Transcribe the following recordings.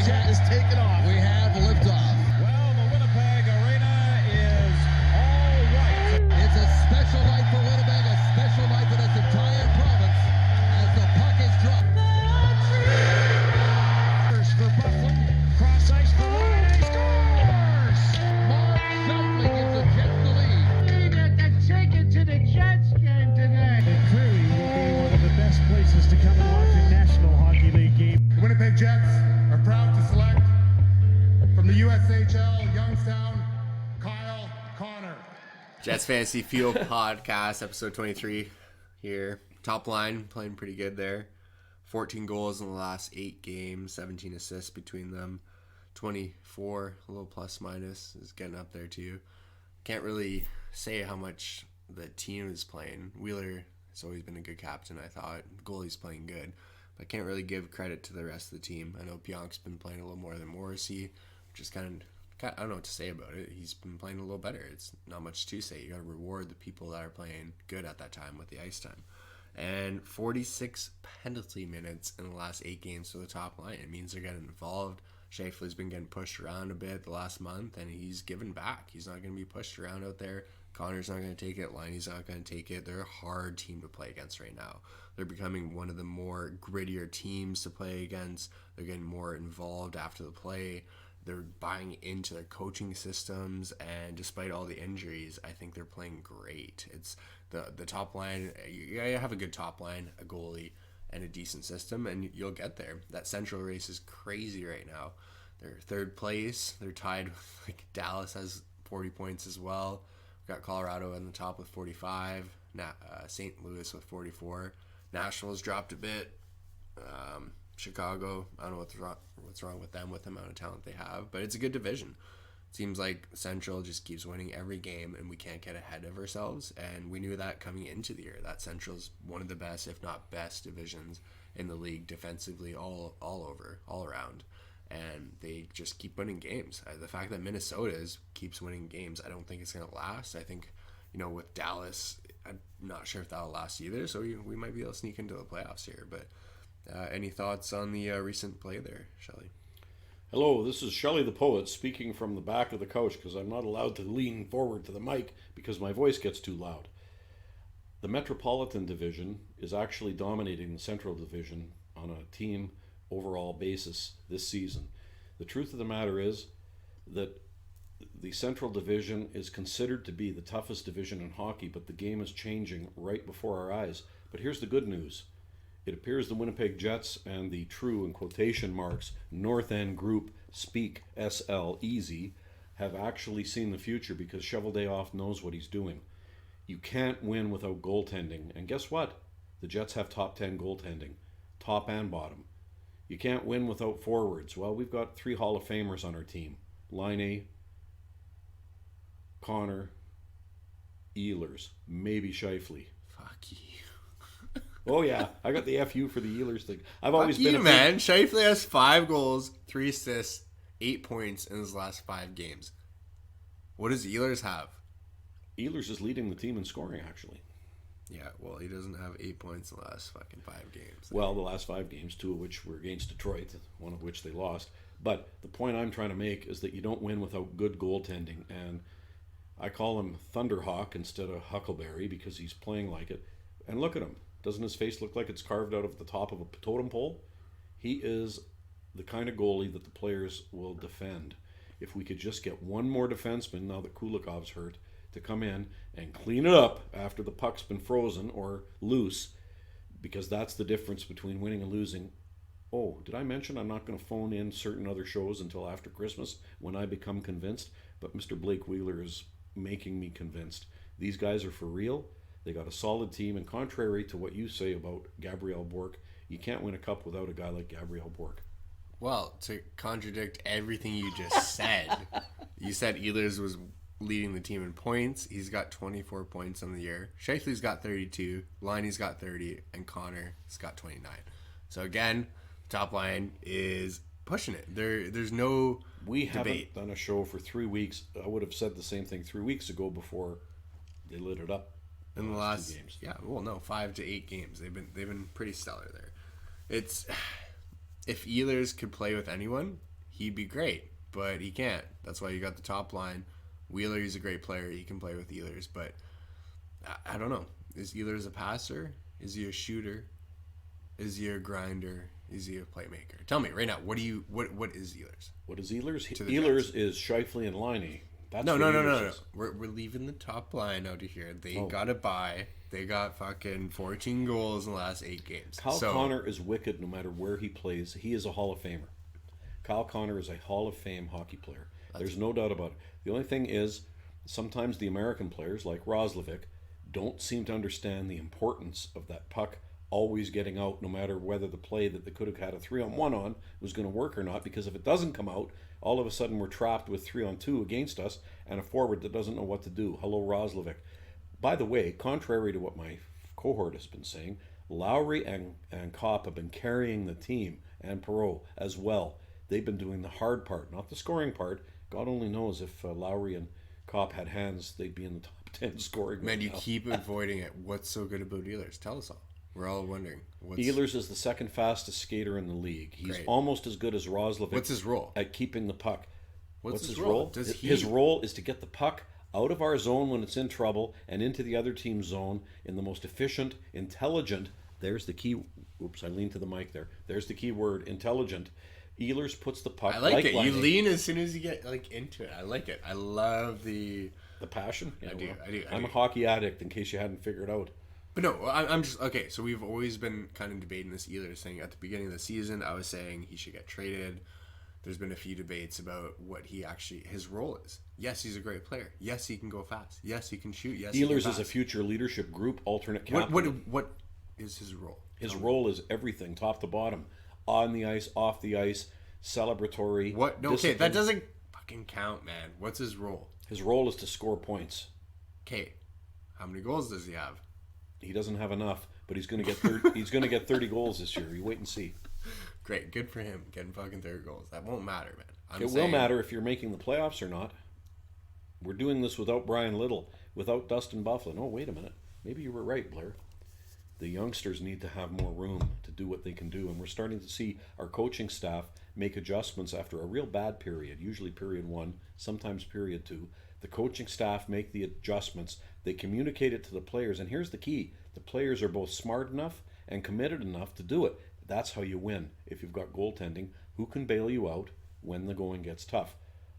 jet is taking off. We have liftoff. Well, the Winnipeg Arena is all right. It's a special night for Winnipeg, a special night for this entire province as the puck is dropped. First for Buffalo, cross ice for Ryan, he scores! Mark Scheifele gives the Jets the lead. The ticket to the Jets game today. It clearly will be one of the best places to come and watch a National Hockey League game. The Winnipeg Jets are proud to select from the USHL Youngstown, Kyle Connor. Jets Fantasy Field Podcast, episode 23 here. Top line, playing pretty good there. 14 goals in the last 8 games, 17 assists between them. 24, a little plus minus, is getting up there too. Can't really say how much the team is playing. Wheeler has always been a good captain, I thought. Goalie's playing good. But I can't really give credit to the rest of the team. I know Pionk's been playing a little more than Morrissey, which is kind of, I don't know what to say about it. He's been playing a little better. It's not much to say. You got to reward the people that are playing good at that time with the ice time. And 46 penalty minutes in the last 8 games for the top line. It means they're getting involved. Scheifele's been getting pushed around a bit the last month, and he's given back. He's not going to be pushed around out there. Connor's not going to take it. Liney's not going to take it. They're a hard team to play against right now. They're becoming one of the more grittier teams to play against. They're getting more involved after the play. They're buying into their coaching systems, and despite all the injuries, I think they're playing great. It's the top line. You have a good top line, a goalie, and a decent system, and you'll get there. That Central race is crazy right now. They're third place. They're tied with, like, Dallas has 40 points as well. We've got Colorado on the top with 45. St. Louis with 44. Nashville's dropped a bit. Chicago, I don't know what's wrong with them with the amount of talent they have, but it's a good division. It seems like Central just keeps winning every game, and we can't get ahead of ourselves, and we knew that coming into the year, that Central's one of the best, if not best, divisions in the league defensively all around, and they just keep winning games. The fact that Minnesota keeps winning games, I don't think it's going to last. I think, with Dallas, I'm not sure if that'll last either, so we might be able to sneak into the playoffs here, but any thoughts on the recent play there, Shelley? Hello, this is Shelley the Poet speaking from the back of the couch because I'm not allowed to lean forward to the mic because my voice gets too loud. The Metropolitan Division is actually dominating the Central Division on a team overall basis this season. The truth of the matter is that the Central Division is considered to be the toughest division in hockey, but the game is changing right before our eyes. But here's the good news. It appears the Winnipeg Jets and the true, in quotation marks, North End group Speak SL Easy have actually seen the future because Cheveldayoff knows what he's doing. You can't win without goaltending. And guess what? The Jets have top 10 goaltending, top and bottom. You can't win without forwards. Well, we've got 3 Hall of Famers on our team. Laine, Connor, Ehlers, maybe Scheifele. Fuck you. Oh yeah, I got the FU for the Ehlers thing. I've always been a man. Scheifele has 5 goals, 3 assists, 8 points in his last 5 games. What does Ehlers have? Ehlers is leading the team in scoring, actually. Yeah, well, he doesn't have 8 points in the last fucking 5 games. Well, the last 5 games, 2 of which were against Detroit, one of which they lost. But the point I'm trying to make is that you don't win without good goaltending. And I call him Thunderhawk instead of Huckleberry because he's playing like it. And look at him. Doesn't his face look like it's carved out of the top of a totem pole? He is the kind of goalie that the players will defend. If we could just get one more defenseman, now that Kulikov's hurt, to come in and clean it up after the puck's been frozen or loose, because that's the difference between winning and losing. Oh, did I mention I'm not going to phone in certain other shows until after Christmas when I become convinced? But Mr. Blake Wheeler is making me convinced. These guys are for real. They got a solid team, and contrary to what you say about Gabriel Bourque, you can't win a cup without a guy like Gabriel Bourque. Well, to contradict everything you just said, you said Ehlers was leading the team in points. He's got 24 points on the year. Scheifele's got 32, Liney's got 30, and Connor's got 29. So again, top line is pushing it. There's no We debate. haven't done a show for 3 weeks. I would have said the same thing 3 weeks ago before they lit it up. In the last 2 games. Yeah, well, no, 5 to 8 games. They've been pretty stellar there. It's if Ehlers could play with anyone, he'd be great, but he can't. That's why you got the top line. Wheeler, he's a great player. He can play with Ehlers, but I don't know. Is Ehlers a passer? Is he a shooter? Is he a grinder? Is he a playmaker? Tell me right now. What is Ehlers? What is Ehlers? To the Ehlers Jets. is Scheifele and Liney. That's No. what Ehlers is. We're leaving the top line out of here. They got a bye. They got fucking 14 goals in the last 8 games. Kyle Connor is wicked no matter where he plays. He is a Hall of Famer. Kyle Connor is a Hall of Fame hockey player. There's no doubt about it. The only thing is, sometimes the American players, like Roslovic, don't seem to understand the importance of that puck always getting out, no matter whether the play that they could have had a 3-on-1 on was going to work or not, because if it doesn't come out, all of a sudden we're trapped with 3-on-2 against us and a forward that doesn't know what to do. Hello, Roslovic. By the way, contrary to what my cohort has been saying, Lowry and Kopp have been carrying the team, and Perreault as well. They've been doing the hard part, not the scoring part. God only knows if Lowry and Kopp had hands, they'd be in the top 10 scoring. Man, right you now. keep avoiding it. What's so good about Ehlers? Tell us all. We're all wondering. Ehlers is the second fastest skater in the league. He's Great. almost as good as Roslovic. What's his role? At keeping the puck. What's his role? His role is to get the puck out of our zone when it's in trouble and into the other team's zone in the most efficient, intelligent. There's the key. Oops, I leaned to the mic there. There's the key word, intelligent. Ehlers puts the puck. I like it. You lining. lean as soon as you get into it. I like it. I love the passion. Yeah, I do. I'm a hockey addict, in case you hadn't figured out. But no, I'm just okay. So we've always been kind of debating this Ehlers thing. At the beginning of the season, I was saying he should get traded. There's been a few debates about what his role is. Yes, he's a great player. Yes, he can go fast. Yes, he can shoot. Yes, Ehlers is a future leadership group alternate captain. What is his role? His role is everything, top to bottom, on the ice, off the ice, celebratory. What? No, okay, discipline. that doesn't fucking count, man. What's his role? His role is to score points. Okay, how many goals does he have? He doesn't have enough, but he's going to get he's going to get 30 goals this year. You wait and see. Great, good for him getting fucking 30 goals. That won't matter, man. It will matter if you're making the playoffs or not. We're doing this without Brian Little, without Dustin Byfuglien. Oh, wait a minute. Maybe you were right, Blair. The youngsters need to have more room to do what they can do, and we're starting to see our coaching staff make adjustments after a real bad period, usually period 1, sometimes period 2. The coaching staff make the adjustments. They communicate it to the players, and here's the key. The players are both smart enough and committed enough to do it. That's how you win. If you've got goaltending, who can bail you out when the going gets tough?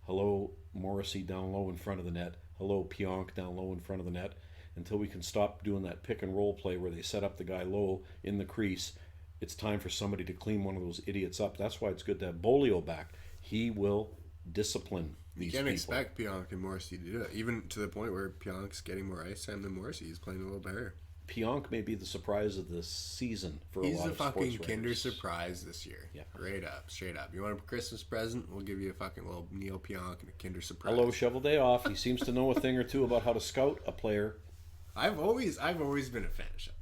Hello, Morrissey down low in front of the net. Hello, Pionk down low in front of the net. Until we can stop doing that pick and roll play where they set up the guy low in the crease, it's time for somebody to clean one of those idiots up. That's why it's good to have Bolio back. He will discipline these You can't people. expect Pionk and Morrissey to do it, even to the point where Pionk's getting more ice time than Morrissey. He's playing a little better. Pionk may be the surprise of the season for a He's lot a of fucking sports Kinder writers. surprise this year. Yeah. Straight up. You want a Christmas present? We'll give you a fucking little Neil Pionk and a Kinder surprise. Hello, Shovel Day Off. He seems to know a thing or two about how to scout a player. I've always been a fan of Shovel.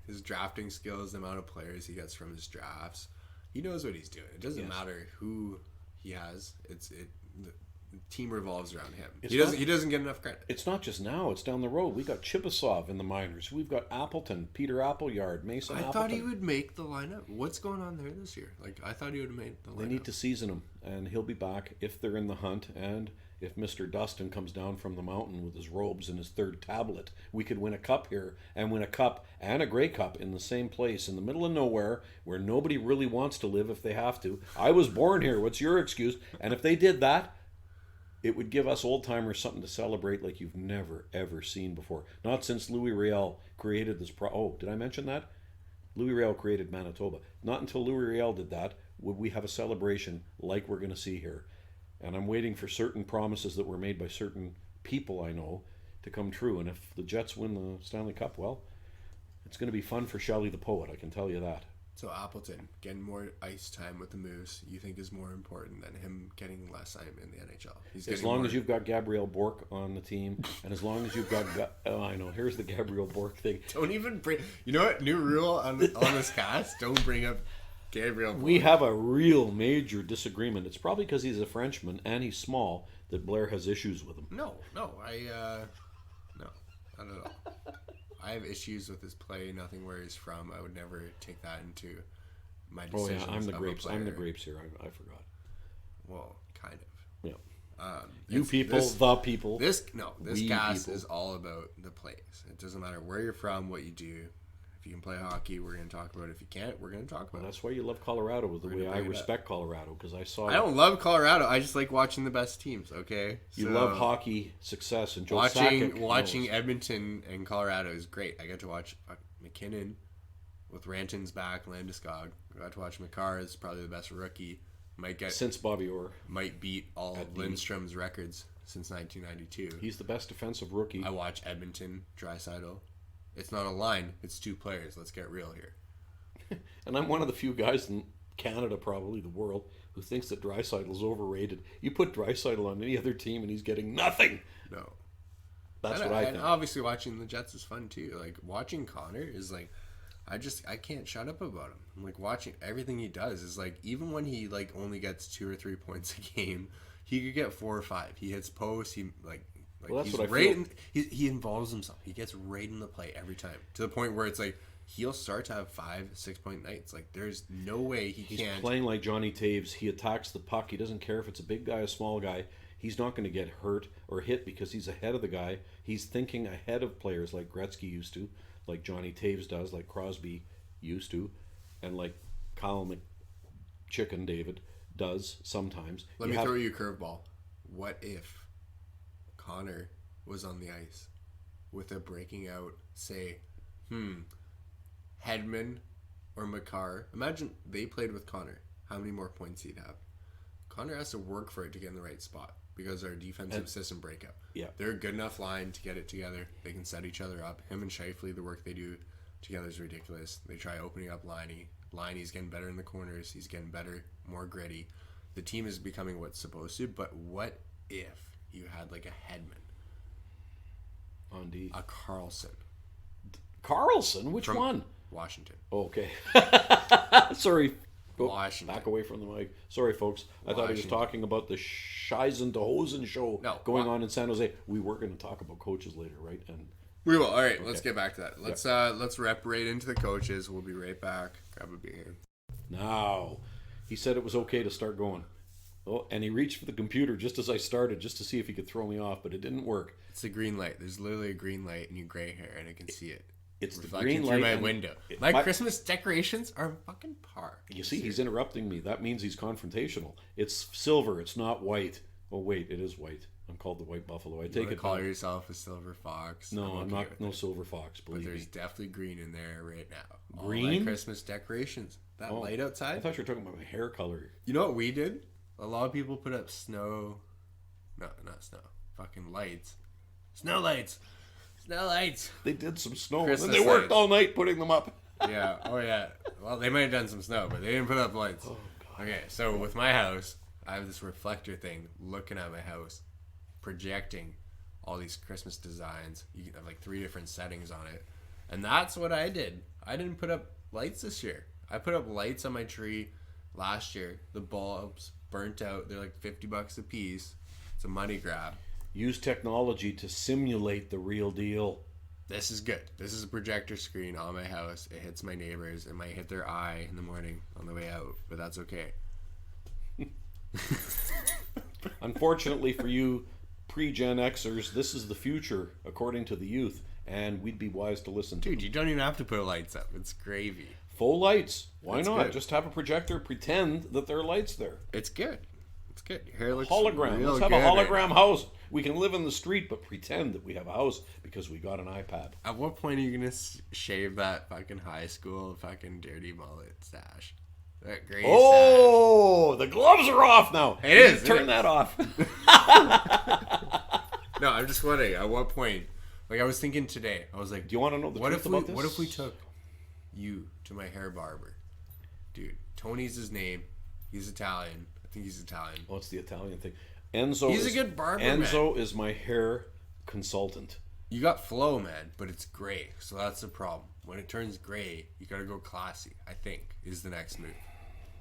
His drafting skills, the amount of players he gets from his drafts. He knows what he's doing. It doesn't matter who he has. The team revolves around him. He doesn't get enough credit. It's not just now. It's down the road. We got Chibisov in the minors. We've got Appleton, Peter Appleyard, Mason I Appleton. thought he would make the lineup. What's going on there this year? I thought he would have made the lineup. They need to season him, and he'll be back if they're in the hunt. And if Mr. Dustin comes down from the mountain with his robes and his third tablet, we could win a cup here and win a cup and a Grey Cup in the same place in the middle of nowhere where nobody really wants to live if they have to. I was born here. What's your excuse? And if they did that, it would give us old-timers something to celebrate like you've never, ever seen before. Not since Louis Riel created this... Oh, did I mention that? Louis Riel created Manitoba. Not until Louis Riel did that would we have a celebration like we're going to see here. And I'm waiting for certain promises that were made by certain people I know to come true. And if the Jets win the Stanley Cup, well, it's going to be fun for Shelley the Poet, I can tell you that. So Appleton getting more ice time with the Moose, you think is more important than him getting less time in the NHL? As long as you've got Gabriel Bourque on the team, and as long as you've got... Oh, I know. Here's the Gabriel Bourque thing. Don't even bring... You know what? New rule on this cast, don't bring up Gabriel Bourque. We have a real major disagreement. It's probably because he's a Frenchman and he's small that Blair has issues with him. No, I don't know. I have issues with his play, nothing where he's from. I would never take that into my decisions. Oh yeah, I'm the of a grapes. I'm the player. grapes here. I forgot. Well, kind of. Yeah. The people. This we cast people. is all about the plays. It doesn't matter where you're from, what you do. If you can play hockey, we're going to talk about it. If you can't, we're going to talk about Well, it. that's why you love Colorado, the way I bring it respect Colorado, because I saw I don't love Colorado. I just like watching the best teams, okay? you love hockey success, and Joe watching Sakic Edmonton and Colorado is great. I got to watch McKinnon with Ranton's back, Landeskog. I got to watch McCarr is probably the best rookie. since Bobby Orr. Might beat all of Lindstrom's records since 1992. He's the best defensive rookie. I watch Edmonton, Draisaitl. It's not a line. It's two players. Let's get real here. And I'm one of the few guys in Canada, probably the world, who thinks that Draisaitl's overrated. You put Draisaitl on any other team and he's getting nothing. No. That's what I think. And obviously watching the Jets is fun too. Like watching Connor is like, I can't shut up about him. I'm like watching everything he does is like, even when he like only gets 2 or 3 points a game, he could get 4 or 5. He hits posts. He Well, that's he's what I right feel. he involves himself. He gets right in the play every time to the point where it's like he'll start to have 5-6 point nights. Like there's no way He's can't. playing like Johnny Taves. He attacks the puck. He doesn't care if it's a big guy, a small guy. He's not going to get hurt or hit because he's ahead of the guy. He's thinking ahead of players like Gretzky used to, like Johnny Taves does, like Crosby used to, and like Kyle McChicken David does sometimes. Let me throw you a curveball. What if Connor was on the ice with a breaking out, say, Hedman or McCarr? Imagine they played with Connor. How many more points he'd have? Connor has to work for it to get in the right spot because our defensive system breakout. Yeah. They're a good enough line to get it together. They can set each other up. Him and Scheifele, the work they do together is ridiculous. They try opening up Liney. Liney's getting better in the corners. He's getting better, more gritty. The team is becoming what's supposed to, but what if you had like a Hedman, On D. a Carlson, Carlson? Which from one? Washington? Okay. Sorry. Go Washington. back away from the mic. Sorry, folks. I thought he was Washington. talking about the Scheisen to Hosen show No, going on in San Jose. We were going to talk about coaches later, right? And We will. All right, let's get back to that. Let's rep right into the coaches. We'll be right back. Grab a beer. now, he said it was okay to start going. Oh, and he reached for the computer just as I started, just to see if he could throw me off, but it didn't work. It's a green light. There's literally a green light in your gray hair, and I can see it. It's the Reflecting green through light. my and window. it- My Christmas decorations are fucking par. You see, he's interrupting me. That means he's confrontational. It's silver. It's not white. Oh wait, it is white. I'm called the White Buffalo. I You take wanna it call back. yourself a silver fox? No, I'm okay not. with No it. silver fox. But Believe there's me. definitely green in there right now. All Green? my Christmas decorations. That Oh, light I outside. thought you were talking about my hair color. You know what we did? A lot of people put up snow. No, not snow. Fucking lights. Snow lights. Snow lights. They did some snow, Christmas and they worked lights. all night putting them up. Yeah. Oh yeah. Well, they might have done some snow, but they didn't put up lights. Oh, God. Okay. So with my house, I have this reflector thing looking at my house, projecting all these Christmas designs. You can have like 3 different settings on it, and that's what I did. I didn't put up lights this year. I put up lights on my tree last year. The bulbs burnt out. They're like $50 a piece. It's a money grab. Use technology to simulate the real deal. This is good. This is a projector screen on my house. It hits my neighbors. It might hit their eye in the morning on the way out, but that's okay. Unfortunately for you pre-Gen Xers, this is the future, according to the youth, and we'd be wise to listen to Dude, them. you don't even have to put lights up. It's gravy. Full lights. Why That's not? good. Just have a projector, pretend that there are lights there. It's good. It's good. Your hair looks Hologram. real Let's have a good right hologram now. house. We can live in the street, but pretend that we have a house because we got an iPad. At what point are you gonna shave that fucking high school fucking dirty mullet stash? That gray Oh, the gloves are off now. It is, Turn it that off. stash. No, I'm just wondering. At what point? Like I was thinking today. I was like, Do you want to know the what truth if we about this? what if we took you to my hair barber? Dude, Tony's his name. He's Italian. I think he's Italian. Oh, it's the Italian thing. Enzo. He's a is- good barber, Enzo is my hair consultant. You got flow, man, but it's gray, so that's the problem. When it turns gray, you gotta go classy. I think is the next move.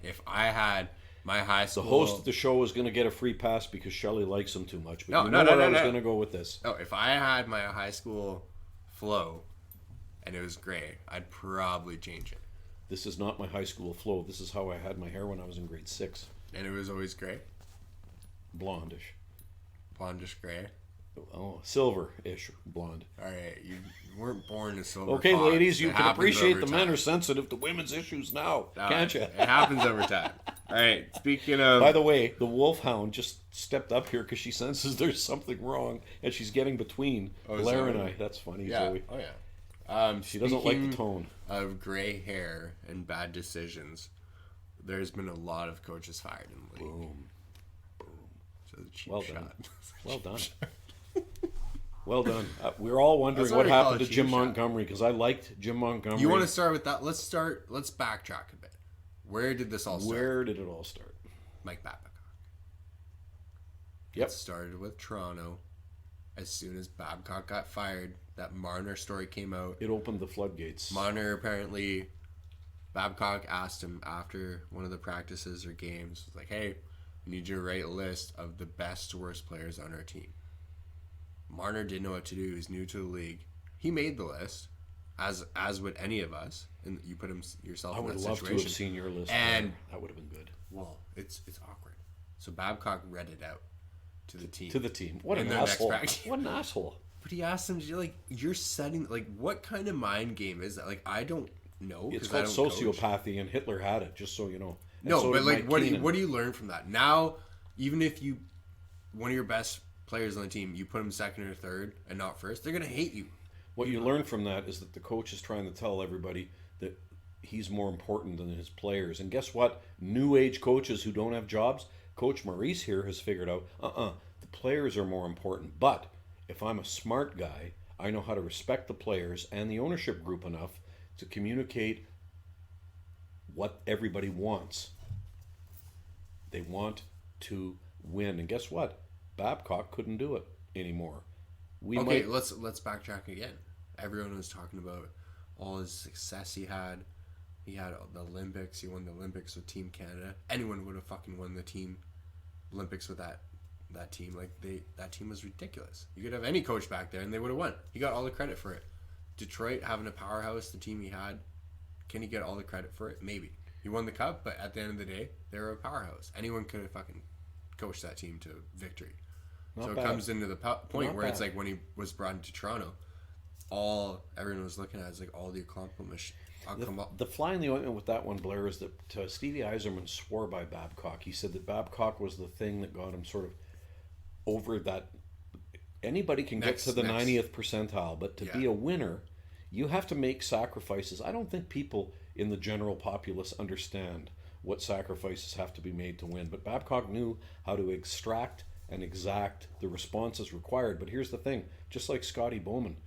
If I had my high The school, host of the show is going to get a free pass because Shelley likes him too much. But No, you no, know no, where I no, was no. going to go with this. no, if I had my high school flow, and it was gray, I'd probably change it. This is not my high school flow. This is how I had my hair when I was in grade 6. And it was always gray. blondish. Blondish gray. Oh, silver-ish blonde. All right, you weren't born a silver Okay, fox. ladies, you It can happens appreciate over the men time. are sensitive to women's issues now, can't you? It happens over time. All right, speaking of... By the way, the wolfhound just stepped up here because she senses there's something wrong, and she's getting between Blair and I. That's funny, yeah. Zoe. Oh, yeah. She doesn't like the tone. Of gray hair and bad decisions, there's been a lot of coaches fired in the league. Boom. So the cheap Well shot. done. Well done. Well done. We're all wondering That's what what we call happened a to cheap Jim shot. Montgomery because I liked Jim Montgomery. You want to start with that? Let's backtrack a bit. Where did this all start? Where did it all start? Mike Babcock. Yep. It started with Toronto. As soon as Babcock got fired, that Marner story came out. It opened the floodgates. Marner apparently, Babcock asked him after one of the practices or games, was like, hey, I need you to write a list of the best to worst players on our team. Marner didn't know what to do. He's new to the league. He made the list, as would any of us, and you put yourself I in would that love situation. to have seen your list. And there. That would have been good. well, it's awkward. So Babcock read it out to the team. To the team. What In an their next asshole. practice. What an asshole. But he asked him, you're setting, what kind of mind game is that? I don't know. It's 'cause I called don't coach. sociopathy, and Hitler had it, just so you know. And No, so but did Mike what Keenan. do you learn from that? Now, even if one of your best players on the team, you put him second or third and not first, they're gonna hate you. What you learn from that is that the coach is trying to tell everybody that he's more important than his players. And guess what? New age coaches who don't have jobs, Coach Maurice here has figured out, the players are more important. But if I'm a smart guy, I know how to respect the players and the ownership group enough to communicate what everybody wants. They want to win. And guess what? Babcock couldn't do it anymore. Let's backtrack again. Everyone was talking about all his success he had. He had the Olympics. He won the Olympics with Team Canada. Anyone would have fucking won the Olympics with that team. That team was ridiculous. You could have any coach back there and they would have won. He got all the credit for it. Detroit having a powerhouse, the team he had, can he get all the credit for it? Maybe. He won the cup, but at the end of the day, they were a powerhouse. Anyone could have fucking coached that team to victory. Not so bad. it comes into the point Not where it's bad. like when he was brought into Toronto, everyone was looking at is all the accomplishments. The fly in the ointment with that one, Blair, is that Stevie Yzerman swore by Babcock. He said that Babcock was the thing that got him sort of over that. Anybody can get to the 90th percentile, but to be a winner, you have to make sacrifices. I don't think people in the general populace understand what sacrifices have to be made to win. But Babcock knew how to extract and exact the responses required. But here's the thing, just like Scotty Bowman,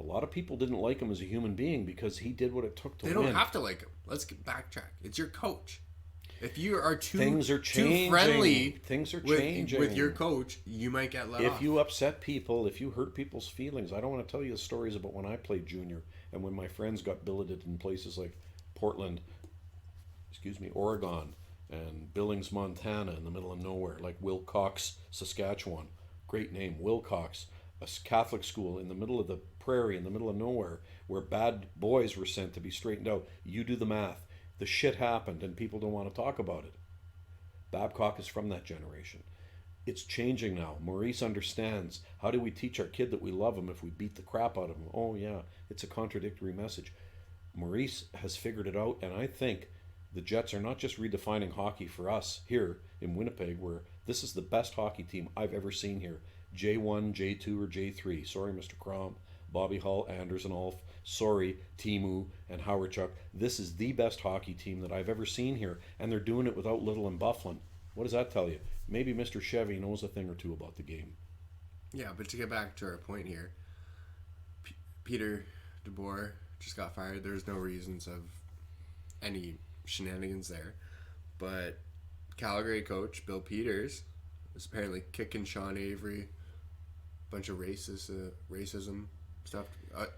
a lot of people didn't like him as a human being because he did what it took to win. They don't have to like him. Let's backtrack. It's your coach. If you are too changing. friendly, Things are with, changing with your coach, you might get let off. If you upset people, if you hurt people's feelings, I don't want to tell you the stories about when I played junior and when my friends got billeted in places like Portland, Oregon, and Billings, Montana, in the middle of nowhere, like Wilcox, Saskatchewan. Great name, Wilcox, a Catholic school in the middle of the prairie, in the middle of nowhere, where bad boys were sent to be straightened out. You do the math. The shit happened, and people don't want to talk about it. Babcock is from that generation. It's changing now. Maurice understands. How do we teach our kid that we love him if we beat the crap out of him? Oh, yeah, it's a contradictory message. Maurice has figured it out, and I think the Jets are not just redefining hockey for us here in Winnipeg, where this is the best hockey team I've ever seen here. J1, J2, or J3. Sorry, Mr. Crom, Bobby Hull, Anderson Olf. Sorry, Timu and Howard Chuck. This is the best hockey team that I've ever seen here, and they're doing it without Little and Bufflin. What does that tell you? Maybe Mr. Chevy knows a thing or two about the game. Yeah, but to get back to our point here, Peter DeBoer just got fired. There's no reasons of any shenanigans there. But Calgary coach Bill Peters was apparently kicking Sean Avery, bunch of racism stuff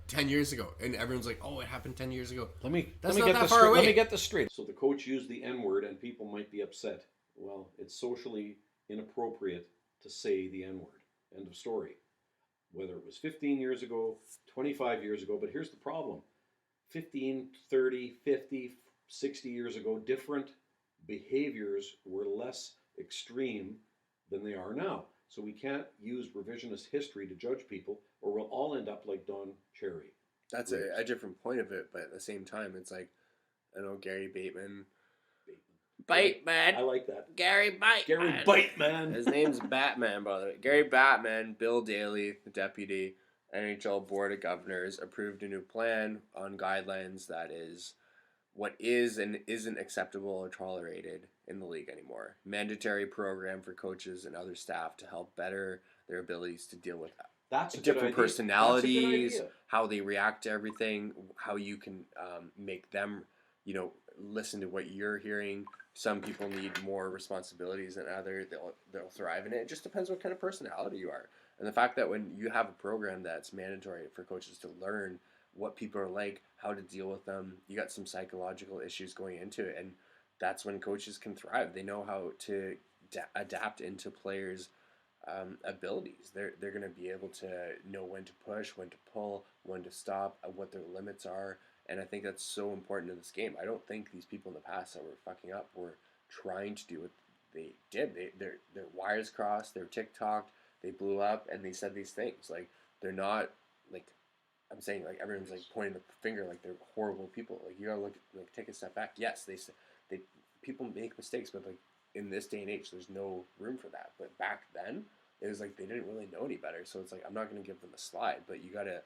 10 years ago, and everyone's like, "Oh, it happened 10 years ago." Let me That's get not that this far straight. away. Let me get this straight. So the coach used the N-word, and people might be upset. Well, it's socially inappropriate to say the N-word. End of story. Whether it was 15 years ago, 25 years ago, but here's the problem. 15, 30, 50, 60 years ago, different behaviors were less extreme than they are now. So we can't use revisionist history to judge people, or we'll all end up like Don Cherry. That's a different point of it, but at the same time, it's like, I know Gary Bateman. Bateman. I like that. Gary Bateman. Gary Bateman. His name's Batman, by the way. Gary Batman, Bill Daly, the deputy NHL Board of Governors, approved a new plan on guidelines that is what is and isn't acceptable or tolerated in the league anymore. Mandatory program for coaches and other staff to help better their abilities to deal with different personalities, how they react to everything, how you can make them, listen to what you're hearing. Some people need more responsibilities than others. They'll thrive in it. It just depends what kind of personality you are. And the fact that when you have a program that's mandatory for coaches to learn what people are like, how to deal with them, you got some psychological issues going into it, and that's when coaches can thrive. They know how to adapt into players' abilities. They're going to be able to know when to push, when to pull, when to stop, what their limits are, and I think that's so important in this game. I don't think these people in the past that were fucking up were trying to do what they did. Their wires crossed, they were TikToked, they blew up, and they said these things. Like, they're not, like, I'm saying, like, everyone's like pointing the finger like they're horrible people. Like, you gotta take a step back. Yes, they people make mistakes, but like in this day and age, there's no room for that. But back then, it was like they didn't really know any better. So it's like, I'm not gonna give them a slide, but you gotta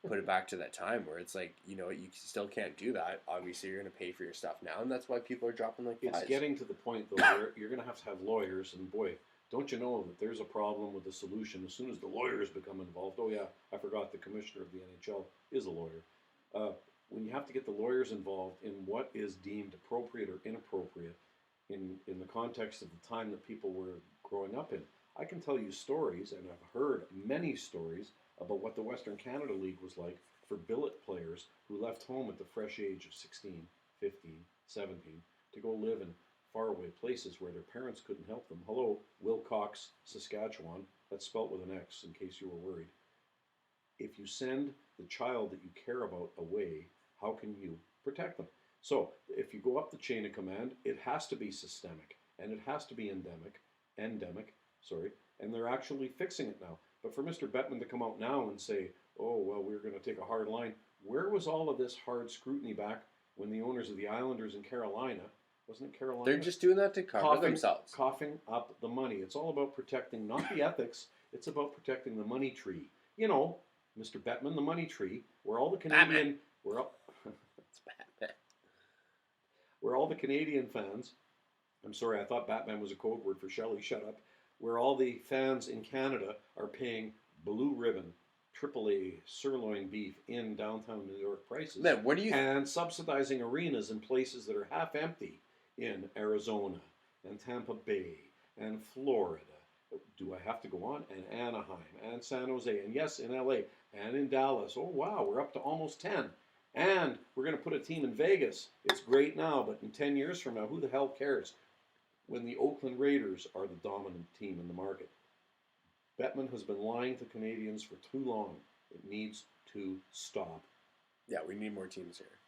put it back to that time where it's like, you still can't do that. Obviously, you're gonna pay for your stuff now, and that's why people are dropping like flies. It's getting to the point though where you're gonna have lawyers, and boy, don't you know that there's a problem with the solution as soon as the lawyers become involved? Oh yeah, I forgot the commissioner of the NHL is a lawyer. When you have to get the lawyers involved in what is deemed appropriate or inappropriate in the context of the time that people were growing up in, I can tell you stories, and I've heard many stories about what the Western Canada League was like for billet players who left home at the fresh age of 16, 15, 17 to go live in faraway places where their parents couldn't help them. Hello, Wilcox, Saskatchewan. That's spelt with an X in case you were worried. If you send the child that you care about away, how can you protect them? So if you go up the chain of command, it has to be systemic, and it has to be endemic, and they're actually fixing it now. But for Mr. Bettman to come out now and say, oh, well, we're going to take a hard line, where was all of this hard scrutiny back when the owners of the Islanders in Carolina, wasn't it Carolina? They're just doing that to cover themselves. Coughing up the money. It's all about protecting, not the ethics, it's about protecting the money tree. Mr. Bettman, the money tree, where all the Canadian... It's Batman. Where all the Canadian fans... I'm sorry, I thought Batman was a code word for Shelley, shut up. Where all the fans in Canada are paying blue ribbon, AAA sirloin beef in downtown New York prices. Man, what do you... And subsidizing arenas in places that are half empty in Arizona and Tampa Bay and Florida. Do I have to go on? And Anaheim and San Jose, and yes, in LA and in Dallas. Oh wow, we're up to almost 10. And we're going to put a team in Vegas. It's great now, but in 10 years from now, who the hell cares? When the Oakland Raiders are the dominant team in the market. Bettman has been lying to Canadians for too long. It needs to stop. Yeah, we need more teams here.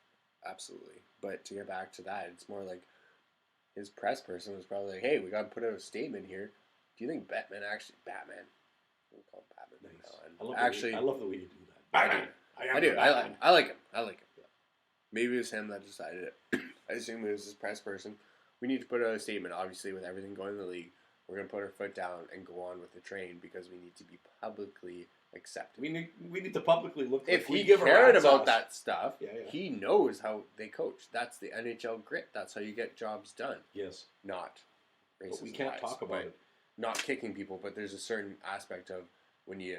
Absolutely. But to get back to that, it's more like his press person was probably like, hey, we got to put out a statement here. Do you think Batman... We'll call him Batman now. I love the way you do that. Batman! I do. I like him. Yeah. Maybe it was him that decided it. I assume it was his press person. We need to put out a statement, obviously, with everything going in the league. We're going to put our foot down and go on with the train because we need to be publicly accepted. We need to publicly look like if he cared about that stuff, he knows how they coach. That's the NHL grit. That's how you get jobs done. Yes. Not racism. But we can't talk about it. Not kicking people, but there's a certain aspect of when you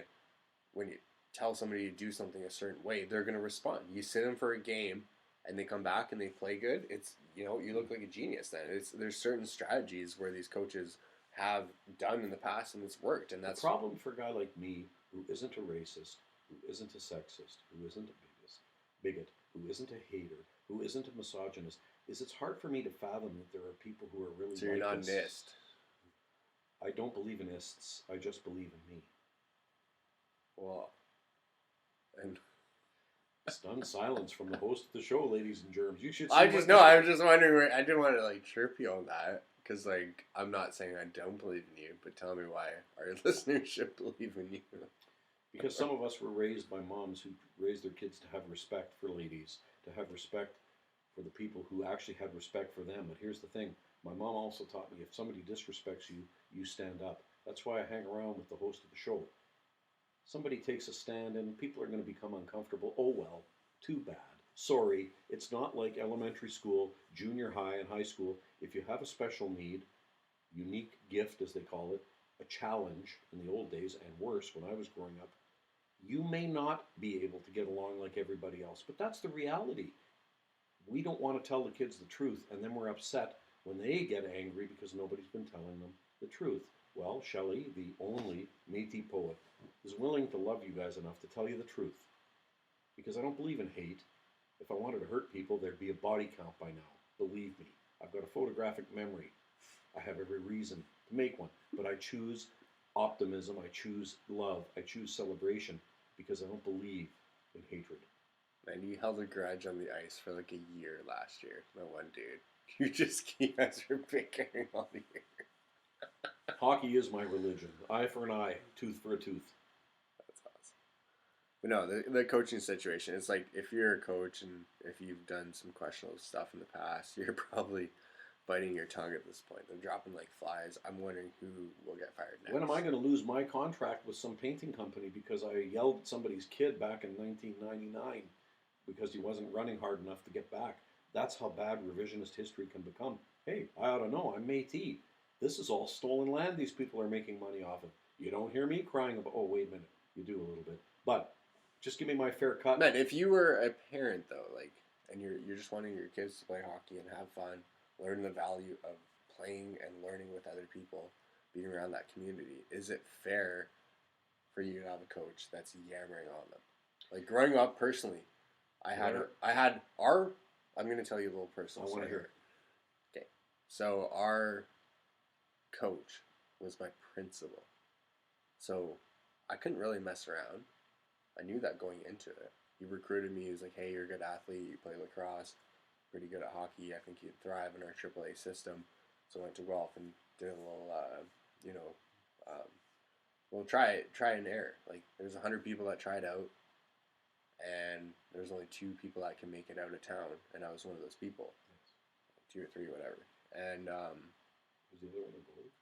tell somebody to do something a certain way, they're going to respond. You sit them for a game and they come back and they play good, it's, you look like a genius then. There's certain strategies where these coaches have done in the past and it's worked. And that's the problem for a guy like me who isn't a racist, who isn't a sexist, who isn't a bigot, who isn't a hater, who isn't a misogynist, is it's hard for me to fathom that there are people who are really so you're not an ist. I don't believe in ists. I just believe in me. Well, and stunned silence from the host of the show, ladies and germs. You should. See I was just wondering. I didn't want to chirp you on that. Because, like, I'm not saying I don't believe in you, but tell me why our listeners should believe in you. Because some of us were raised by moms who raised their kids to have respect for ladies, to have respect for the people who actually had respect for them. But here's the thing. My mom also taught me if somebody disrespects you, you stand up. That's why I hang around with the host of the show. Somebody takes a stand and people are going to become uncomfortable. Oh well, too bad. Sorry, it's not like elementary school, junior high, and high school. If you have a special need, unique gift as they call it, a challenge in the old days, and worse when I was growing up, you may not be able to get along like everybody else, but that's the reality. We don't want to tell the kids the truth, and then we're upset when they get angry because nobody's been telling them the truth. Well, Shelley, the only Métis poet, is willing to love you guys enough to tell you the truth. Because I don't believe in hate. If I wanted to hurt people, there'd be a body count by now. Believe me. I've got a photographic memory. I have every reason to make one. But I choose optimism, I choose love, I choose celebration, because I don't believe in hatred. And you held a grudge on the ice for like a year last year. No one, dude. You guys were bickering all year. Hockey is my religion. Eye for an eye, tooth for a tooth. That's awesome. But no, the coaching situation, it's like if you're a coach and if you've done some questionable stuff in the past, you're probably biting your tongue at this point. They're dropping like flies. I'm wondering who will get fired next. When am I going to lose my contract with some painting company because I yelled at somebody's kid back in 1999 because he wasn't running hard enough to get back? That's how bad revisionist history can become. Hey, I ought to know. I'm Métis. This is all stolen land these people are making money off of. You don't hear me crying about, oh, wait a minute. You do a little bit. But just give me my fair cut. Man, if you were a parent, though, like, and you're just wanting your kids to play hockey and have fun, learn the value of playing and learning with other people, being around that community, is it fair for you to have a coach that's yammering on them? Like, growing up personally, I'm going to tell you a little personal story. I want to hear it. Okay. So our coach was my principal. So I couldn't really mess around. I knew that going into it. He recruited me. He was like, hey, you're a good athlete. You play lacrosse. Pretty good at hockey. I think you'd thrive in our AAA system. So I went to golf and did a little, try and error. Like, there's 100 people that tried out. And there's only 2 people that can make it out of town, and I was one of those people. 2 or 3, whatever. And was the other one a goalie?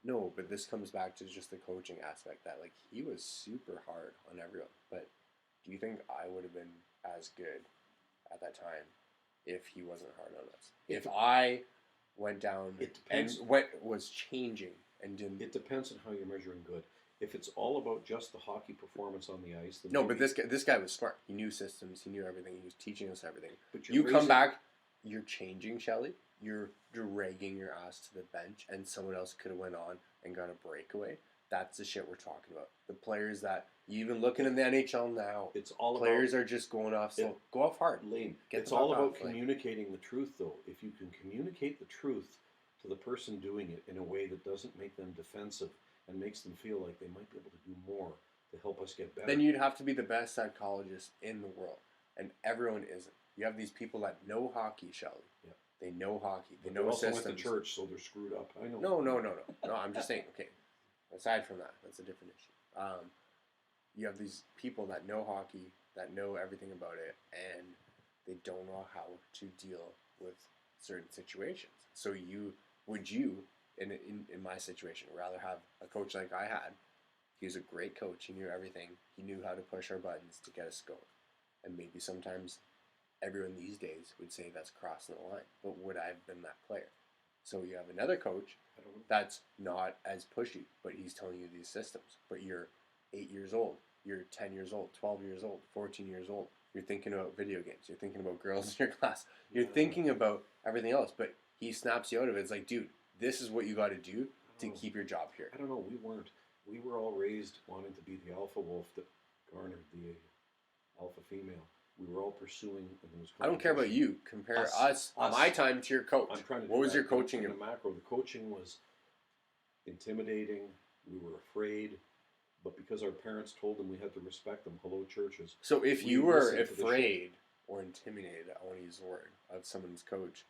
No, but this comes back to just the coaching aspect that, like, he was super hard on everyone. But do you think I would have been as good at that time if he wasn't hard on us? If I went down and was changing and didn't. It depends on how you're measuring good. If it's all about just the hockey performance on the ice, then no. But this guy was smart. He knew systems. He knew everything. He was teaching us everything. But you come back, you're changing, Shelley. You're dragging your ass to the bench, and someone else could have went on and got a breakaway. That's the shit we're talking about. The players that you even looking in the NHL now, it's all players are just going off slow. Go off hard. Lame. It's all about communicating the truth, though. If you can communicate the truth to the person doing it in a way that doesn't make them defensive and makes them feel like they might be able to do more to help us get better. Then you'd have to be the best psychologist in the world. And everyone isn't. You have these people that know hockey, Shelley. Yeah. They know hockey. They but know also systems. Went to church, so they're screwed up. I know. No, I'm just saying, okay. Aside from that, that's a different issue. You have these people that know hockey, that know everything about it, and they don't know how to deal with certain situations. So would you, in my situation, rather have a coach like I had? He was a great coach. He knew everything. He knew how to push our buttons to get us going. And maybe sometimes everyone these days would say that's crossing the line. But would I have been that player? So you have another coach that's not as pushy, but he's telling you these systems. But you're 8 years old. You're 10 years old, 12 years old, 14 years old. You're thinking about video games. You're thinking about girls in your class. You're thinking about everything else. But he snaps you out of it. It's like, dude, this is what you got to do to keep your job here. I don't know. We weren't. We were all raised wanting to be the alpha wolf that garnered the alpha female. We were all pursuing. I don't care about you. Compare us my time to your coach. I'm trying to. What was your coaching in the macro? The coaching was intimidating. We were afraid, but because our parents told them we had to respect them. Hello, churches. So if you were afraid or intimidated, I want to use the word, of someone's coach,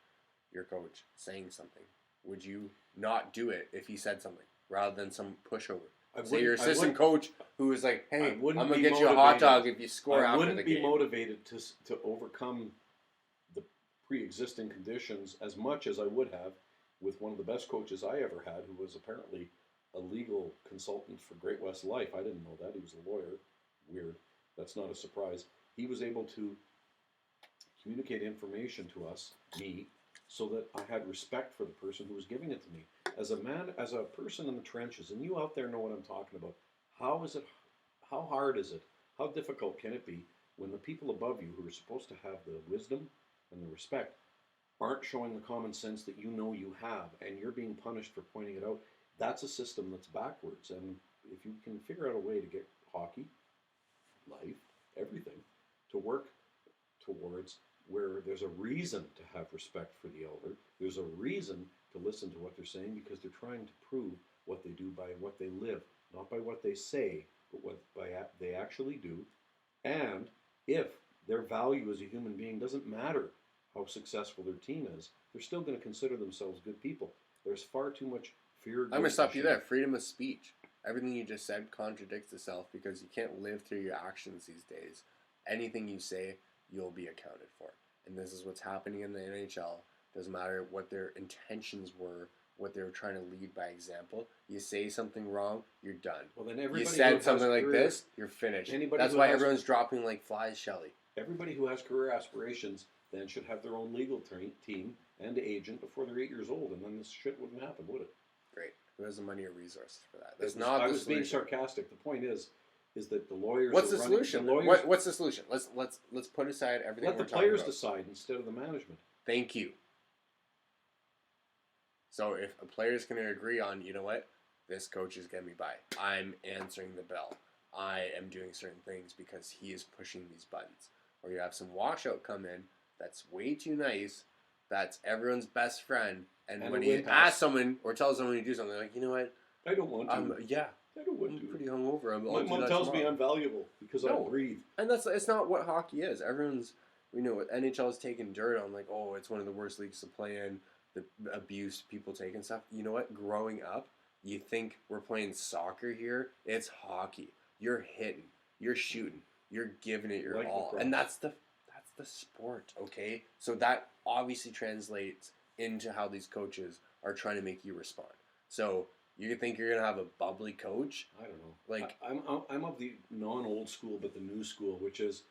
your coach saying something, would you not do it if he said something rather than some pushover? I Say your assistant coach who was like, "Hey, I'm wouldn't gonna be get you a hot motivated. dog if you score I after wouldn't the be game." motivated to overcome the pre-existing conditions as much as I would have with one of the best coaches I ever had, who was apparently a legal consultant for Great West Life. I didn't know that. He was a lawyer. Weird. That's not a surprise. He was able to communicate information to us, me, so that I had respect for the person who was giving it to me. As a man, as a person in the trenches, and you out there know what I'm talking about, how hard is it, how difficult can it be when the people above you who are supposed to have the wisdom and the respect aren't showing the common sense that you know you have, and you're being punished for pointing it out? That's a system that's backwards. And if you can figure out a way to get hockey, life, everything, to work towards where there's a reason to have respect for the elder, there's a reason to listen to what they're saying, because they're trying to prove what they do by what they live, not by what they say, but what they actually do. And if their value as a human being doesn't matter how successful their team is, they're still going to consider themselves good people. There's far too much fear. I'm gonna stop you there. Freedom of speech. Everything you just said contradicts itself, because you can't live through your actions these days. Anything you say, you'll be accounted for. And this is what's happening in the NHL. Doesn't matter what their intentions were, what they were trying to lead by example. You say something wrong, you're done. Well, then everybody you who said has something like career- this, you're finished. Anybody That's who why has- everyone's dropping like flies, Shelley. Everybody who has career aspirations then should have their own legal team and agent before they're 8 years old, and then this shit wouldn't happen, would it? Great. Who has the money or resources for that? That's I not the was being solution. sarcastic. The point is that the lawyers. What's that the run- solution? The lawyers, What's the solution? Let's put aside everything. let we're the talking players about. decide instead of the management. Thank you. So if a player's going to agree on, you know what, this coach is getting me by. I'm answering the bell. I am doing certain things because he is pushing these buttons. Or you have some washout come in that's way too nice, that's everyone's best friend, and And when a he win pass. asks someone or tells someone to do something, they're like, you know what, I don't want to. yeah, I don't want I'm to. pretty hungover. I'll My do mom that tells me tomorrow. I'm valuable because I No. breathe. And it's not what hockey is. Everyone's, NHL is taking dirt on, like, oh, it's one of the worst leagues to play in, the abuse people take and stuff. You know what? Growing up, you think we're playing soccer here. It's hockey. You're hitting. You're shooting. You're giving it your Like all. lacrosse. And that's the sport, okay? So that obviously translates into how these coaches are trying to make you respond. So you think you're going to have a bubbly coach? I don't know. Like- I'm of the non-old school, but the new school, which is,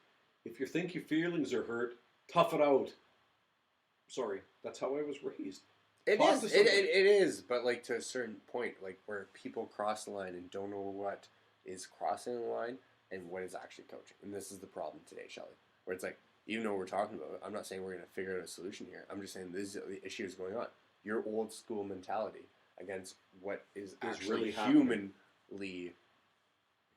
if you think your feelings are hurt, tough it out. Sorry, that's how I was raised. It Talk is. to It somebody. is. But like to a certain point, like where people cross the line and don't know what is crossing the line and what is actually coaching. And this is the problem today, Shelley. Where it's like, even though we're talking about it, I'm not saying we're going to figure out a solution here. I'm just saying this is the issue is going on. Your old school mentality against what is actually really happening. humanly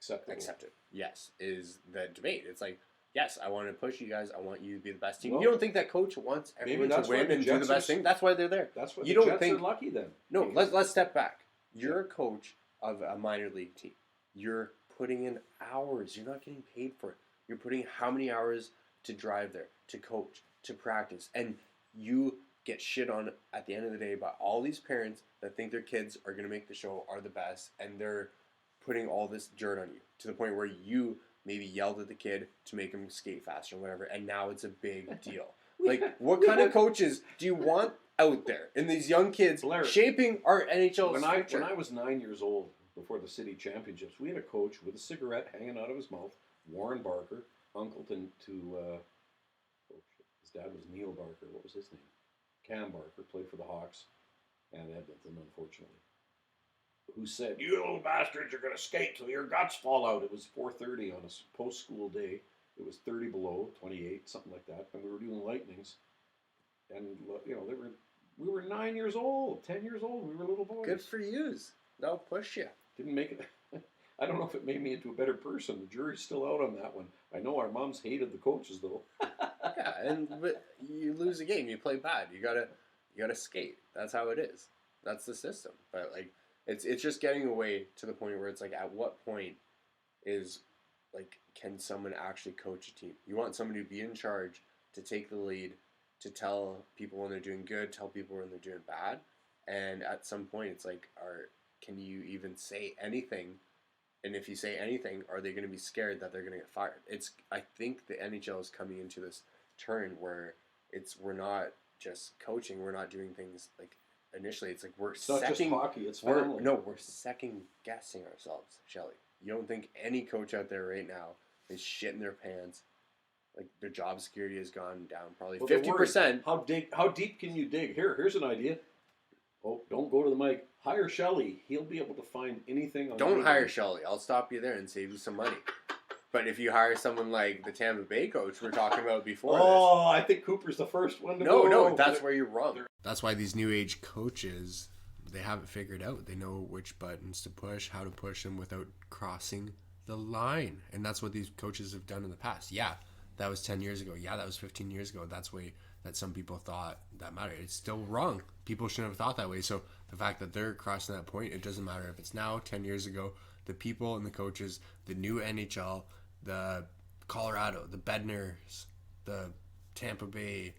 Acceptable. accepted. Yes, is the debate. It's like, yes, I want to push you guys. I want you to be the best team. Well, you don't think that coach wants maybe everyone to that's why win the and do the Jets best are- thing? That's why they're there. That's what You the don't Jets think- are lucky then. No, Because- let's step back. You're a coach of a minor league team. You're putting in hours. You're not getting paid for it. You're putting how many hours to drive there, to coach, to practice, and you get shit on at the end of the day by all these parents that think their kids are going to make the show, are the best, and they're putting all this dirt on you to the point where you maybe yelled at the kid to make him skate faster or whatever, and now it's a big deal. What kind of coaches do you want out there in these young kids Blair, shaping our NHL's When I future? was 9 years old, before the city championships, we had a coach with a cigarette hanging out of his mouth, Warren Barker, uncle to his dad was Neil Barker. What was his name? Cam Barker, played for the Hawks and Edmonton, unfortunately. Who said, "You little bastards are going to skate till your guts fall out." It was 4:30 on a post-school day. It was 30 below, 28, something like that, and we were doing lightnings. And we were 9 years old, 10 years old. We were little boys. Good for yous. They'll push you. Didn't make it. I don't know if it made me into a better person. The jury's still out on that one. I know our moms hated the coaches though. Yeah, but you lose a game, you play bad. You gotta skate. That's how it is. That's the system. But like, it's just getting away to the point where it's like, at what point is like, can someone actually coach a team? You want somebody to be in charge, to take the lead, to tell people when they're doing good, tell people when they're doing bad, And at some point, it's like, can you even say anything? And if you say anything, are they going to be scared that they're going to get fired? I think the NHL is coming into this turn where we're not just coaching, we're not doing things like initially. It's like It's not just hockey, it's family. we're second guessing ourselves, Shelly. You don't think any coach out there right now is shitting their pants? Like their job security has gone down probably 50%. How deep can you dig? Here's an idea. Oh, don't go to the mic. Hire Shelley. He'll be able to find anything. Don't hire Shelly. I'll stop you there and save you some money. But if you hire someone like the Tampa Bay coach we're talking about before I think Cooper's the first one to go. No, that's where you're wrong. That's why these new age coaches, they have it figured out. They know which buttons to push, how to push them without crossing the line. And that's what these coaches have done in the past. Yeah, that was 10 years ago. Yeah, that was 15 years ago. That's way that some people thought that mattered. It's still wrong. People shouldn't have thought that way. So the fact that they're crossing that point, it doesn't matter if it's now, 10 years ago, the people and the coaches, the new NHL, the Colorado, the Bednars, the Tampa Bay,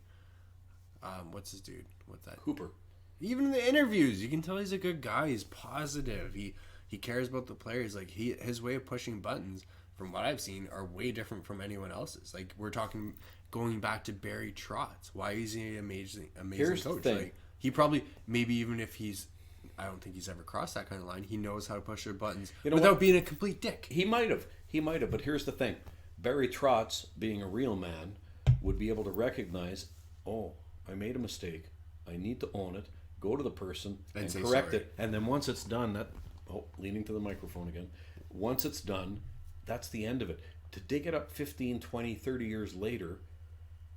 what's his dude? What's that? Cooper. Even in the interviews, you can tell he's a good guy. He's positive. He cares about the players. Like his way of pushing buttons, from what I've seen, are way different from anyone else's. Like we're talking going back to Barry Trotz. Why is he an amazing Here's coach? The thing. Like he probably, maybe even if I don't think he's ever crossed that kind of line. He knows how to push their buttons without being a complete dick. He might have, but here's the thing. Barry Trotz, being a real man, would be able to recognize, oh, I made a mistake. I need to own it. Go to the person and correct it. And then once it's done, leaning to the microphone again. Once it's done, that's the end of it. To dig it up 15, 20, 30 years later,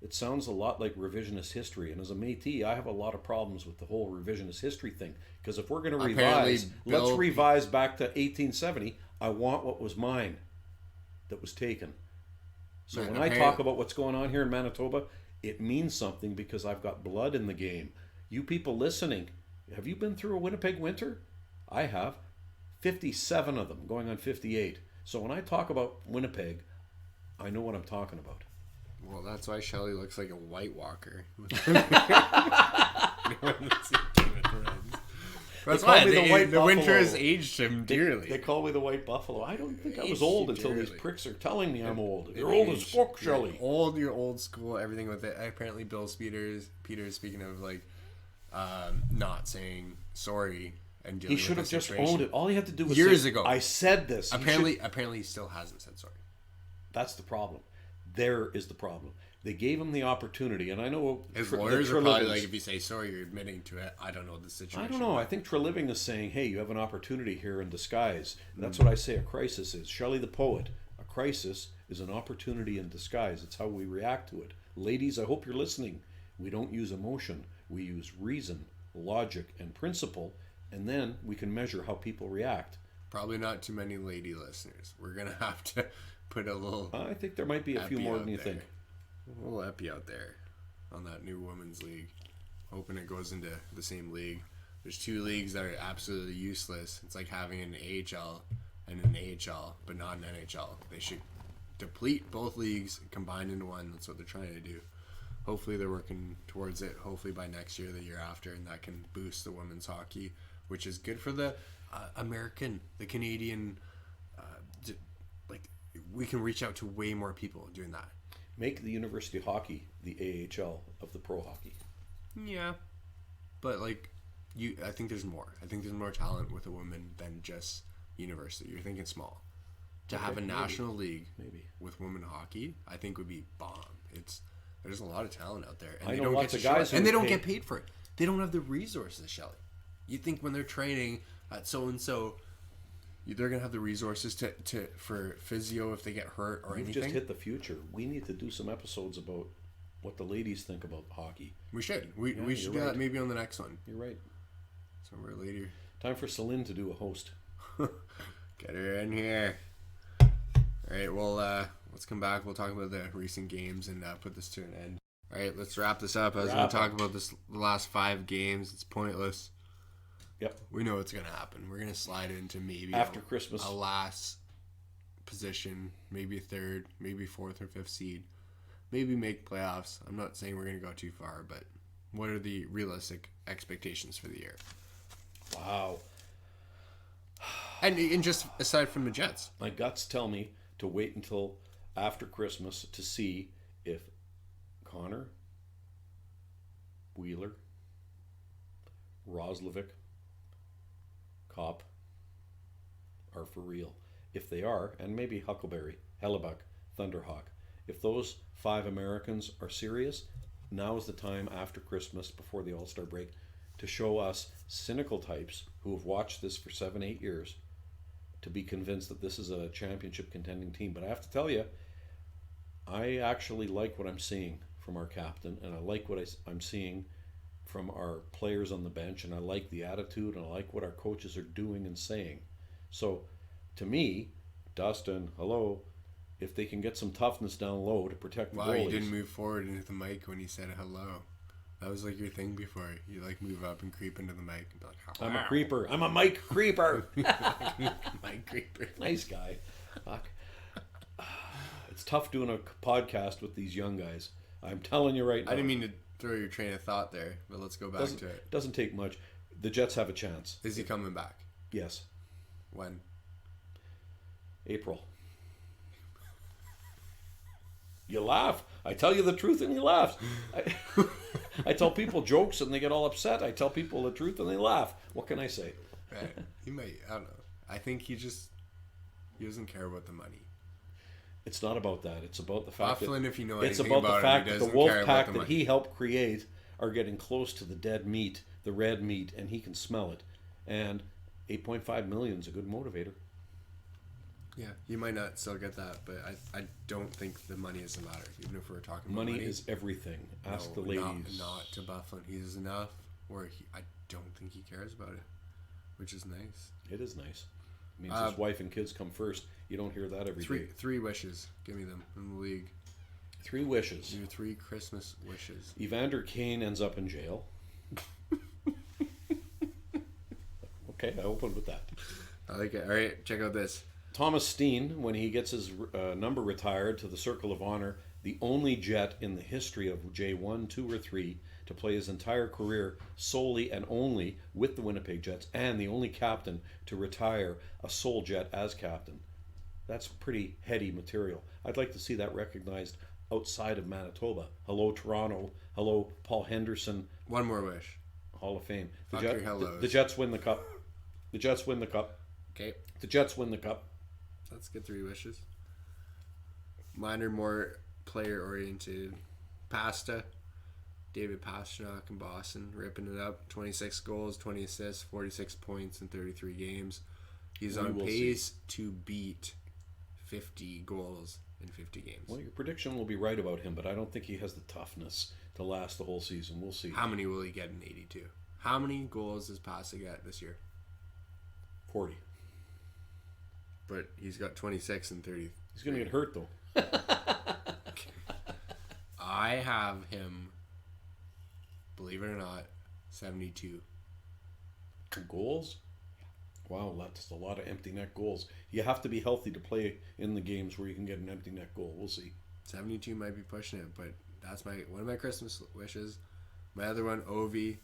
it sounds a lot like revisionist history. And as a Métis, I have a lot of problems with the whole revisionist history thing. Because if we're going to revise, let's revise back to 1870. I want what was mine that was taken. So when I talk about what's going on here in Manitoba, it means something because I've got blood in the game. You people listening, have you been through a Winnipeg winter? I have. 57 of them, going on 58. So when I talk about Winnipeg, I know what I'm talking about. Well, that's why Shelley looks like a White Walker. That's why the winter has aged him dearly. They call me the White Buffalo. I don't think I was old until these pricks are telling me I'm old. You're old as fuck, Shelley. You're old school, everything with it. Apparently, Bill Peters, speaking of like not saying sorry and dealing he should have with just owned it. All he had to do was years say, ago. I said this. Apparently, he still hasn't said sorry. That's the problem. There is the problem. They gave him the opportunity, and I know his lawyers are probably like, if you say sorry, you're admitting to it. I don't know the situation. I don't know. I think Treliving is saying, hey, you have an opportunity here in disguise. That's what I say a crisis is. Shelley the poet, a crisis is an opportunity in disguise. It's how we react to it. Ladies, I hope you're listening. We don't use emotion. We use reason, logic, and principle, and then we can measure how people react. Probably not too many lady listeners. We're going to have to put a little... I think there might be a few more than you think. A little epi out there on that new women's league. Hoping it goes into the same league. There's two leagues that are absolutely useless. It's like having an AHL and an AHL, but not an NHL. They should deplete both leagues and combine into one. That's what they're trying to do. Hopefully they're working towards it. Hopefully by next year, the year after, and that can boost the women's hockey, which is good for the the Canadian. We can reach out to way more people doing that. Make the university hockey the AHL of the pro hockey. Yeah, but I think there's more. I think there's more talent with a woman than just university. You're thinking small. To have a national league with women hockey, I think would be bomb. There's a lot of talent out there, and I they know don't lots get of guys, and they don't get paid for it. They don't have the resources, Shelley. You think when they're training at so and so, they're gonna have the resources for physio if they get hurt or anything. You've just hit the future. We need to do some episodes about what the ladies think about hockey. We should. We should do that maybe on the next one. You're right. Somewhere later. Time for Celine to do a host. Get her in here. All right. Well, let's come back. We'll talk about the recent games and put this to an end. All right. Let's wrap this up. I was going to talk about the last 5 games. It's pointless. Yep. We know what's going to happen. We're going to slide into maybe after Christmas a last position, maybe a 3rd, maybe 4th or 5th seed, maybe make playoffs. I'm not saying we're going to go too far, but What are the realistic expectations for the year? Wow. And just aside from the Jets. My guts tell me to wait until after Christmas to see if Connor, Wheeler, Roslovic, Kopp are for real. If they are, and maybe Huckleberry, Hellebuck, Thunderhawk, if those 5 Americans are serious, now is the time after Christmas, before the All-Star break, to show us cynical types who have watched this for 7-8 years to be convinced that this is a championship contending team. But I have to tell you, I actually like what I'm seeing from our captain, and I like what I'm seeing from our players on the bench, and I like the attitude, and I like what our coaches are doing and saying. So, to me, Dustin, hello, if they can get some toughness down low to protect the Wow, goalies. you didn't move forward into the mic when you said hello. That was like your thing before. You like move up and creep into the mic and be like, hello. I'm a creeper. I'm a mic creeper. Mic creeper. Nice guy. Fuck. It's tough doing a podcast with these young guys. I'm telling you right now. I didn't mean to throw your train of thought there, but let's go back to it. Doesn't take much. The Jets have a chance. Is he coming back? Yes. When? April. You laugh. I tell you the truth and you laugh. I tell people jokes and they get all upset. I tell people the truth and they laugh. What can I say? Right. He might. I don't know. I think he doesn't care about the money. It's not about that. It's about the fact Bufflin, that if you know it's anything about the about fact him, he that the doesn't wolf care about pack the that money. he helped create are getting close to the dead meat, the red meat, and he can smell it. And 8.5 million is a good motivator. Yeah, you might not still get that, but I don't think the money is the matter. Even if we're talking about Money money is everything. Ask no, the ladies. Not to Bufflin. He is enough where I don't think he cares about it, which is nice. It is nice. It means his wife and kids come first. You don't hear that every day. Three wishes. Give me them in the league. 3 wishes. Your 3 Christmas wishes. Evander Kane ends up in jail. Okay, I opened with that. I like it. All right, check out this. Thomas Steen, when he gets his number retired to the Circle of Honor, the only Jet in the history of J1, 2, or 3 to play his entire career solely and only with the Winnipeg Jets, and the only captain to retire a sole Jet as captain. That's pretty heady material. I'd like to see that recognized outside of Manitoba. Hello, Toronto. Hello, Paul Henderson. One more wish. Hall of Fame. Fuck your hellos. The Jets win the cup. The Jets win the cup. Okay. The Jets win the cup. Let's get 3 wishes. Mine are more player-oriented. Pasta. David Pastrnak in Boston, ripping it up. 26 goals, 20 assists, 46 points in 33 games. He's on pace to beat 50 goals in 50 games. Well, your prediction will be right about him, but I don't think he has the toughness to last the whole season. We'll see. How many will he get in 82? How many goals does Pasta get this year? 40. But he's got 26 and 30. He's going to get hurt, though. I have him, believe it or not, 72. Goals? Wow, that's a lot of empty net goals. You have to be healthy to play in the games where you can get an empty net goal. We'll see. 72 might be pushing it, but that's one of my Christmas wishes. My other one, Ovi,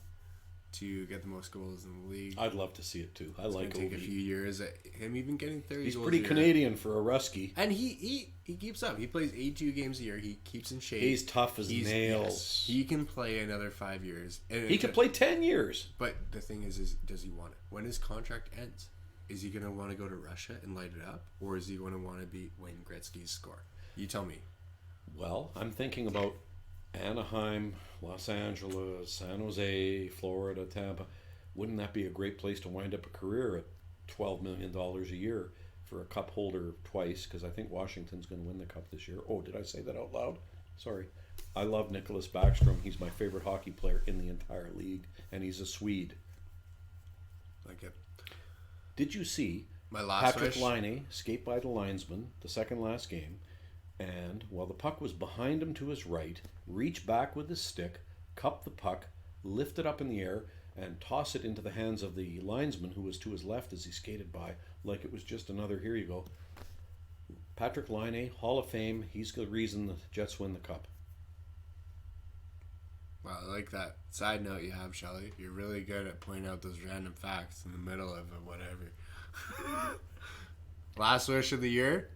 to get the most goals in the league. I'd love to see it too. I like It's going to take Ovi. a few years. Him even getting 30 He's goals pretty a year. Canadian for a Rusky. And he keeps up. He plays 82 games a year. He keeps in shape. He's tough as nails. Yes, he can play another 5 years. And He could play 10 years. But the thing is does he want it? When his contract ends, is he going to want to go to Russia and light it up? Or is he going to want to be Wayne Gretzky's score? You tell me. Well, I'm thinking about Anaheim, Los Angeles, San Jose, Florida, Tampa. Wouldn't that be a great place to wind up a career at $12 million a year for a cup holder twice? Because I think Washington's going to win the cup this year. Oh, did I say that out loud? Sorry. I love Nicholas Backstrom. He's my favorite hockey player in the entire league, and he's a Swede. Like it. Did you see My last Patrick wish? Laine skate by the linesman the second last game, and while the puck was behind him to his right, reach back with his stick, cup the puck, lift it up in the air, and toss it into the hands of the linesman who was to his left as he skated by, like it was just another, here you go. Patrick Laine, Hall of Fame, he's the reason the Jets win the cup. Wow, I like that side note you have, Shelly. You're really good at pointing out those random facts in the middle of it, whatever. Last wish of the year?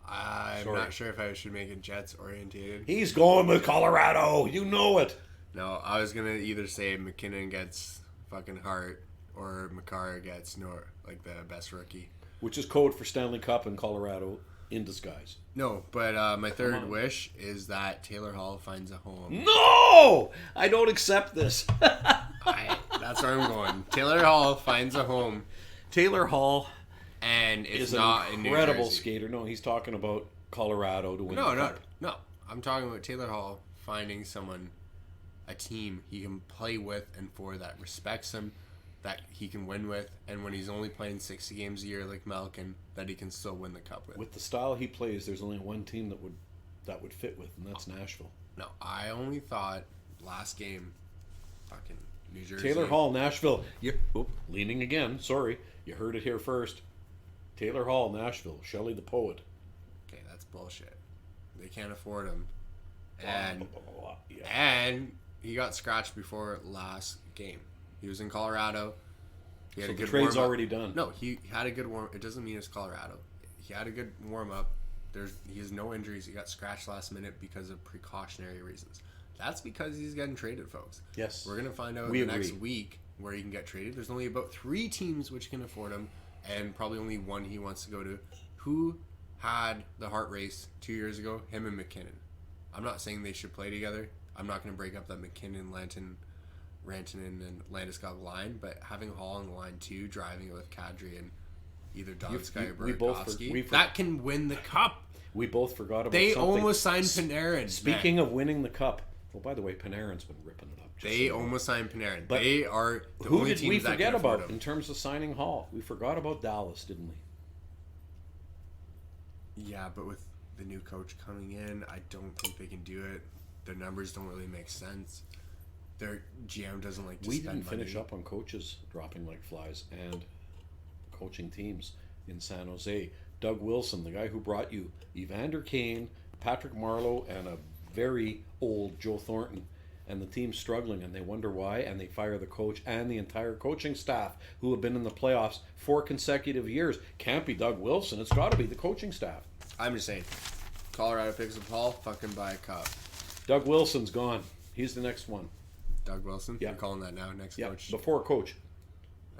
I'm not sure if I should make it Jets orientated. He's going with Colorado. You know it. No, I was going to either say McKinnon gets fucking Hart or Makar gets the best rookie. Which is code for Stanley Cup in Colorado in disguise. No, but my third wish is that Taylor Hall finds a home. No! I don't accept this. That's where I'm going. Taylor Hall finds a home. Taylor Hall and it's is not an in incredible New Jersey. skater. No, he's talking about Colorado to win the Cup. No. I'm talking about Taylor Hall finding someone, a team he can play with and for that respects him, that he can win with, and when he's only playing 60 games a year like Malkin, that he can still win the Cup with. With the style he plays, there's only one team that would fit with, and that's Nashville. No, I only thought last game, fucking New Jersey. Taylor Hall, Nashville. Leaning again. Sorry, you heard it here first. Taylor Hall, Nashville. Shelley the Poet. Okay, that's bullshit. They can't afford him, Yeah. and he got scratched before last game. He was in Colorado. He had So a the good trade's warm-up. already done. No, he had a good warm. It doesn't mean it's Colorado. He had a good warm up. He has no injuries. He got scratched last minute because of precautionary reasons. That's because he's getting traded, folks. Yes. We're gonna find out We next agree. week where he can get traded. There's only about 3 teams which can afford him, and probably only one he wants to go to. Who had the Hart race 2 years ago? Him and McKinnon. I'm not saying they should play together. I'm not going to break up that McKinnon, Rantanen, and Landeskog line, but having Hall on the line too, driving it with Kadri and either Donskoi or Burakovsky, that can win the Cup. We both forgot about They something. almost signed Panarin. Speaking of winning the Cup, oh, by the way, Panarin's been ripping it up. They almost signed Panarin. But they are the who only did we teams that forget can afford about him. in terms of signing Hall? We forgot about Dallas, didn't we? Yeah, but with the new coach coming in, I don't think they can do it. Their numbers don't really make sense. Their GM doesn't like to We spend didn't finish money. up on coaches dropping like flies and coaching teams in San Jose. Doug Wilson, the guy who brought you Evander Kane, Patrick Marleau, and a very old Joe Thornton. And the team's struggling, and they wonder why, and they fire the coach and the entire coaching staff who have been in the playoffs 4 consecutive years. Can't be Doug Wilson. It's got to be the coaching staff. I'm just saying, Colorado picks up Hall, fucking buy a cup. Doug Wilson's gone. He's the next one. Doug Wilson? Yeah. You're calling that now, next Yeah, coach. before coach.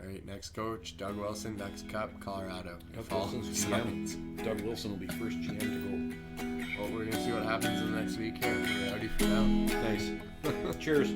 All right, next coach, Doug Wilson, next cup, Colorado. Doug If Hall Wilson's signs. GM. Doug Wilson will be first GM to Well, we're going to see what happens in the next week here. We're ready for now. go. Nice. Cheers.